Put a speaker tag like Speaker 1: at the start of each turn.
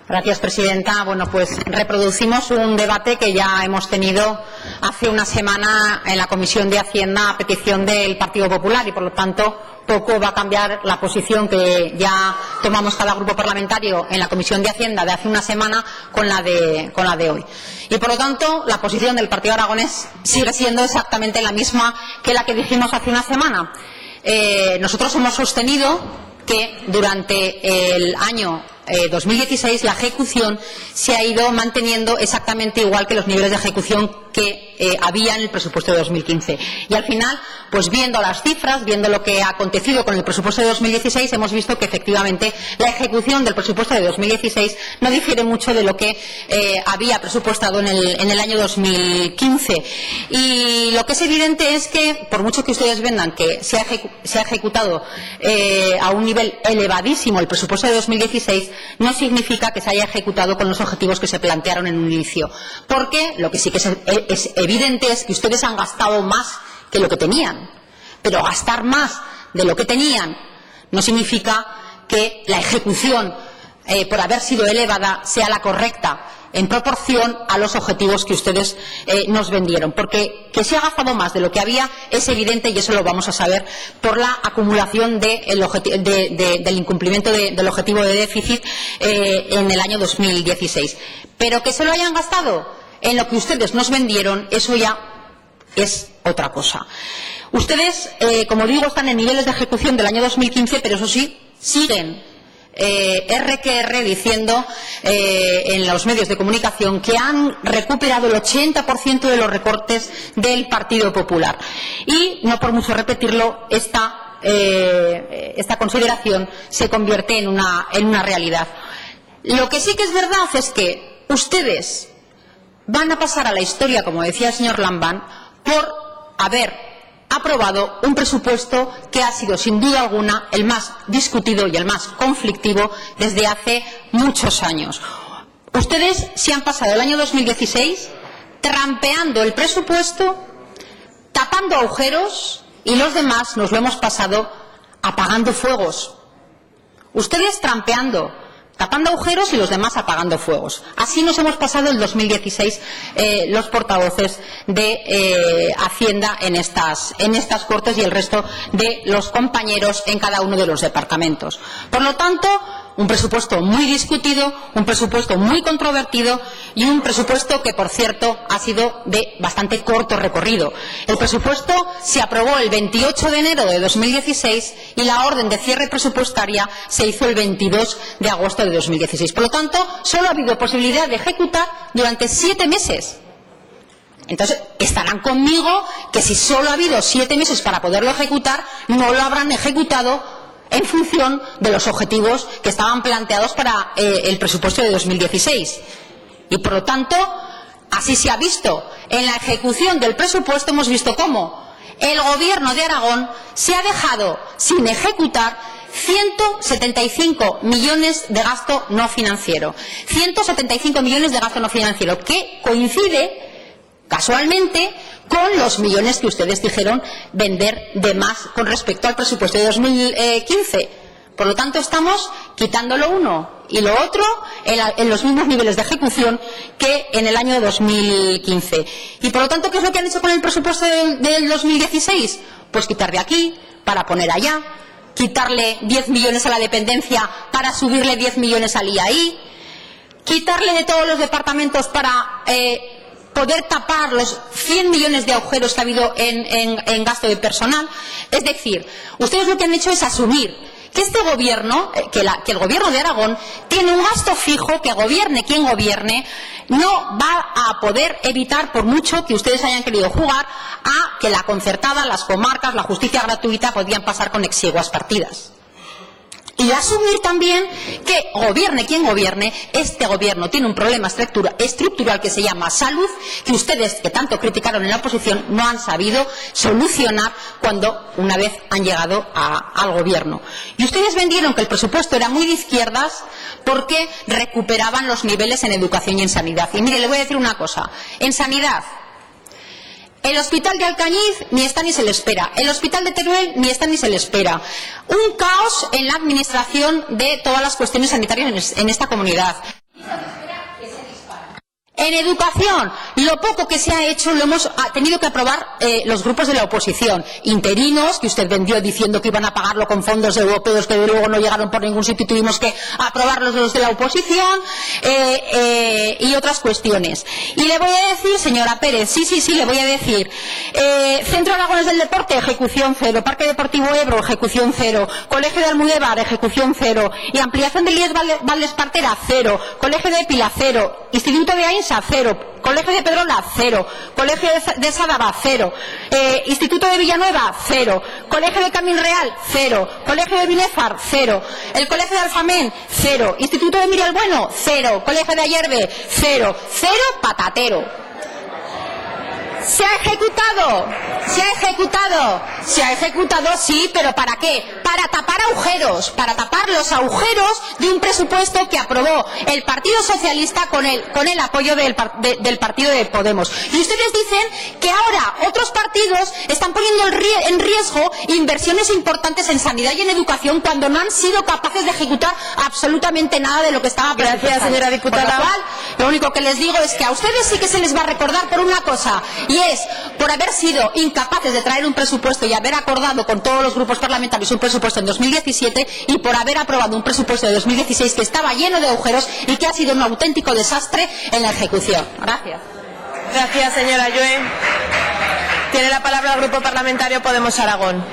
Speaker 1: Gracias, presidenta. Bueno, pues reproducimos un debate que ya hemos tenido hace una semana en la Comisión de Hacienda a petición del Partido Popular y, por lo tanto, poco va a cambiar la posición que ya tomamos cada grupo parlamentario en la Comisión de Hacienda de hace una semana con la de hoy. Y, por lo tanto, la posición del Partido Aragonés sigue siendo exactamente la misma que la que dijimos hace una semana. Nosotros hemos sostenido que durante el año 2016 la ejecución se ha ido manteniendo exactamente igual que los niveles de ejecución que había en el presupuesto de 2015. Y al final, pues viendo las cifras, viendo lo que ha acontecido con el presupuesto de 2016, hemos visto que efectivamente la ejecución del presupuesto de 2016 no difiere mucho de lo que había presupuestado en el año 2015. Y lo que es evidente es que, por mucho que ustedes vendan que se ha ejecutado a un nivel elevadísimo el presupuesto de 2016, no significa que se haya ejecutado con los objetivos que se plantearon en un inicio. Porque lo que sí que es evidente es que ustedes han gastado más que lo que tenían. Pero gastar más de lo que tenían no significa que la ejecución, por haber sido elevada, sea la correcta en proporción a los objetivos que ustedes nos vendieron. Porque que se ha gastado más de lo que había es evidente y eso lo vamos a saber por la acumulación del incumplimiento del objetivo de déficit en el año 2016. Pero que se lo hayan gastado en lo que ustedes nos vendieron, eso ya es otra cosa. Ustedes, como digo, están en niveles de ejecución del año 2015, pero eso sí, siguen R diciendo en los medios de comunicación que han recuperado el 80% de los recortes del Partido Popular. Y, no por mucho repetirlo, esta consideración se convierte en una realidad. Lo que sí que es verdad es que ustedes van a pasar a la historia, como decía el señor Lambán, por haber aprobado un presupuesto que ha sido, sin duda alguna, el más discutido y el más conflictivo desde hace muchos años. Ustedes se han pasado el año 2016 trampeando el presupuesto, tapando agujeros, y los demás nos lo hemos pasado apagando fuegos. Ustedes trampeando, tapando agujeros y los demás apagando fuegos. Así nos hemos pasado el 2016 los portavoces de Hacienda en estas Cortes y el resto de los compañeros en cada uno de los departamentos. Por lo tanto, un presupuesto muy discutido, un presupuesto muy controvertido y un presupuesto que, por cierto, ha sido de bastante corto recorrido. El presupuesto se aprobó el 28 de enero de 2016 y la orden de cierre presupuestaria se hizo el 22 de agosto de 2016. Por lo tanto, solo ha habido posibilidad de ejecutar durante 7 meses. Entonces, estarán conmigo que si solo ha habido 7 meses para poderlo ejecutar, no lo habrán ejecutado en función de los objetivos que estaban planteados para el presupuesto de 2016. Y, por lo tanto, así se ha visto. En la ejecución del presupuesto hemos visto cómo el Gobierno de Aragón se ha dejado sin ejecutar 175 millones de gasto no financiero. 175 millones de gasto no financiero, que coincide casualmente con los millones que ustedes dijeron vender de más con respecto al presupuesto de 2015. Por lo tanto, estamos quitando lo uno y lo otro en los mismos niveles de ejecución que en el año 2015. Y, por lo tanto, ¿qué es lo que han hecho con el presupuesto del 2016? Pues quitar de aquí para poner allá, quitarle 10 millones a la dependencia para subirle 10 millones al IAI, quitarle de todos los departamentos para poder tapar los 100 millones de agujeros que ha habido en gasto de personal. Es decir, ustedes lo que han hecho es asumir que este gobierno, que el gobierno de Aragón tiene un gasto fijo que gobierne quien gobierne, no va a poder evitar, por mucho que ustedes hayan querido jugar, a que la concertada, las comarcas, la justicia gratuita podían pasar con exiguas partidas. Y asumir también que gobierne quien gobierne, este gobierno tiene un problema estructural que se llama salud, que ustedes, que tanto criticaron en la oposición, no han sabido solucionar cuando una vez han llegado al gobierno. Y ustedes vendieron que el presupuesto era muy de izquierdas porque recuperaban los niveles en educación y en sanidad. Y mire, le voy a decir una cosa. En sanidad, el hospital de Alcañiz ni está ni se le espera. El hospital de Teruel ni está ni se le espera. Un caos en la administración de todas las cuestiones sanitarias en esta comunidad. En educación, lo poco que se ha hecho lo hemos tenido que aprobar los grupos de la oposición. Interinos, que usted vendió diciendo que iban a pagarlo con fondos europeos que luego no llegaron por ningún sitio y tuvimos que aprobarlos los de la oposición, y otras cuestiones. Y le voy a decir, señora Pérez, sí, le voy a decir, Centro Aragones del Deporte, ejecución cero. Parque Deportivo Ebro, ejecución cero. Colegio de Almudévar, ejecución cero. Y ampliación de Líes Valdespartera, cero. Colegio de Pila, cero. Instituto de Ainsa, cero. Colegio de Pedrola, cero. Colegio de Sádava, cero. Instituto de Villanueva, cero. Colegio de Camín Real, cero. Colegio de Binefar, cero. El Colegio de Alfamén, cero. Instituto de Miriel Bueno, cero. Colegio de Ayerbe, cero. Cero patatero. ¿Se ha ejecutado? Se ha ejecutado, sí, pero ¿para qué? Para tapar agujeros, para tapar los agujeros de un presupuesto que aprobó el Partido Socialista con el apoyo del partido de Podemos. Y ustedes dicen que ahora otros partidos están poniendo en riesgo inversiones importantes en sanidad y en educación cuando no han sido capaces de ejecutar absolutamente nada de lo que estaba presupuestado.
Speaker 2: Gracias, señora diputada.
Speaker 1: Por lo cual, lo único que les digo es que a ustedes sí que se les va a recordar por una cosa, y es por haber sido incapaces de traer un presupuesto y haber acordado con todos los grupos parlamentarios un presupuesto en 2017 y por haber aprobado un presupuesto de 2016 que estaba lleno de agujeros y que ha sido un auténtico desastre en la ejecución. Gracias.
Speaker 2: Gracias, señora Lloe. Tiene la palabra el Grupo Parlamentario Podemos Aragón.